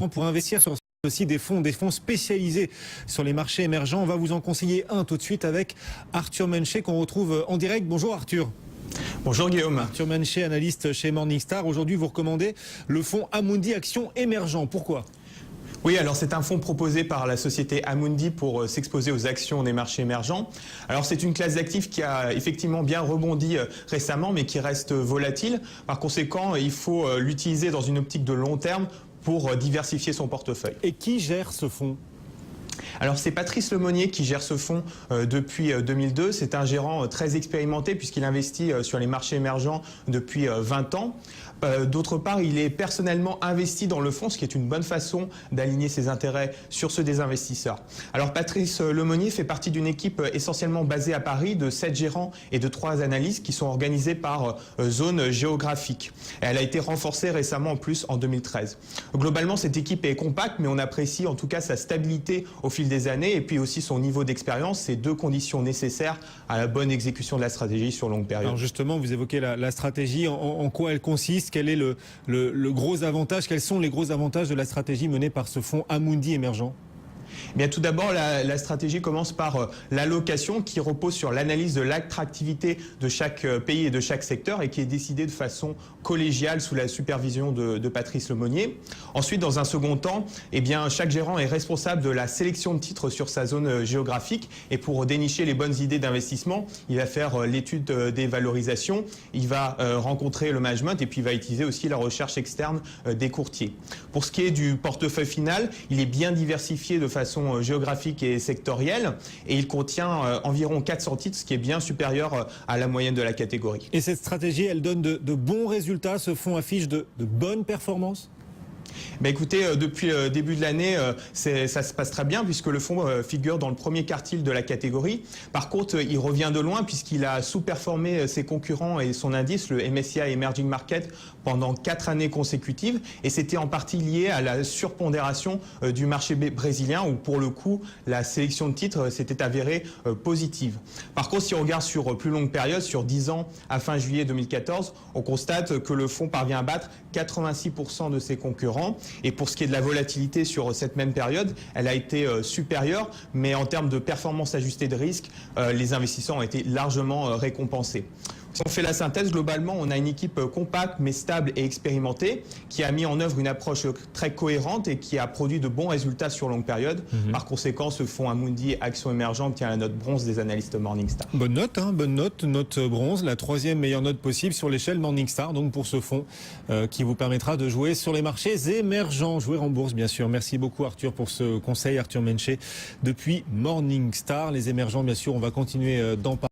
pour investir sur aussi des fonds spécialisés sur les marchés émergents. On va vous en conseiller un tout de suite avec Arthur Menché qu'on retrouve en direct. Bonjour Arthur. Bonjour Guillaume. Arthur Menché, analyste chez Morningstar. Aujourd'hui, vous recommandez le fonds Amundi Action Émergent. Pourquoi ? Oui, alors c'est un fonds proposé par la société Amundi pour s'exposer aux actions des marchés émergents. Alors c'est une classe d'actifs qui a effectivement bien rebondi récemment, mais qui reste volatile. Par conséquent, il faut l'utiliser dans une optique de long terme pour diversifier son portefeuille. Et qui gère ce fonds ? Alors c'est Patrice Lemonnier qui gère ce fonds depuis 2002. C'est un gérant très expérimenté puisqu'il investit sur les marchés émergents depuis 20 ans. D'autre part, il est personnellement investi dans le fonds, ce qui est une bonne façon d'aligner ses intérêts sur ceux des investisseurs. Alors Patrice Lemonnier fait partie d'une équipe essentiellement basée à Paris de 7 gérants et de 3 analystes qui sont organisés par zone géographique. Elle a été renforcée récemment en plus en 2013. Globalement, cette équipe est compacte, mais on apprécie en tout cas sa stabilité au fil des années et puis aussi son niveau d'expérience, ces deux conditions nécessaires à la bonne exécution de la stratégie sur longue période. Alors justement, vous évoquez la stratégie, en quoi elle consiste, quel est le gros avantage, quels sont les gros avantages de la stratégie menée par ce fonds Amundi Émergent ? Bien, tout d'abord, la stratégie commence par l'allocation qui repose sur l'analyse de l'attractivité de chaque pays et de chaque secteur et qui est décidée de façon collégiale sous la supervision de Patrice Lemonnier. Ensuite, dans un second temps, eh bien, chaque gérant est responsable de la sélection de titres sur sa zone géographique et pour dénicher les bonnes idées d'investissement, il va faire l'étude des valorisations, il va rencontrer le management et puis il va utiliser aussi la recherche externe des courtiers. Pour ce qui est du portefeuille final, il est bien diversifié de façon géographique et sectorielle et il contient environ 400 titres, ce qui est bien supérieur à la moyenne de la catégorie. Et cette stratégie, elle donne de bons résultats, ce fonds affiche de bonnes performances ? Ben écoutez, depuis le début de l'année, ça se passe très bien puisque le fonds figure dans le premier quartile de la catégorie. Par contre, il revient de loin puisqu'il a sous-performé ses concurrents et son indice, le MSCI Emerging Market, pendant 4 années consécutives. Et c'était en partie lié à la surpondération du marché brésilien où, pour le coup, la sélection de titres s'était avérée positive. Par contre, si on regarde sur plus longue période, sur 10 ans à fin juillet 2014, on constate que le fonds parvient à battre 86% de ses concurrents. Et pour ce qui est de la volatilité sur cette même période, elle a été supérieure, mais en termes de performance ajustée de risque, les investisseurs ont été largement récompensés. Si on fait la synthèse, globalement, on a une équipe compacte mais stable et expérimentée qui a mis en œuvre une approche très cohérente et qui a produit de bons résultats sur longue période. Par conséquent, ce fonds Amundi Action Émergent obtient la note bronze des analystes Morningstar. Bonne note, note bronze, la 3e meilleure note possible sur l'échelle Morningstar, donc pour ce fonds qui vous permettra de jouer sur les marchés émergents, jouer en bourse bien sûr. Merci beaucoup Arthur pour ce conseil, Arthur Menché depuis Morningstar. Les émergents, bien sûr, on va continuer d'en parler.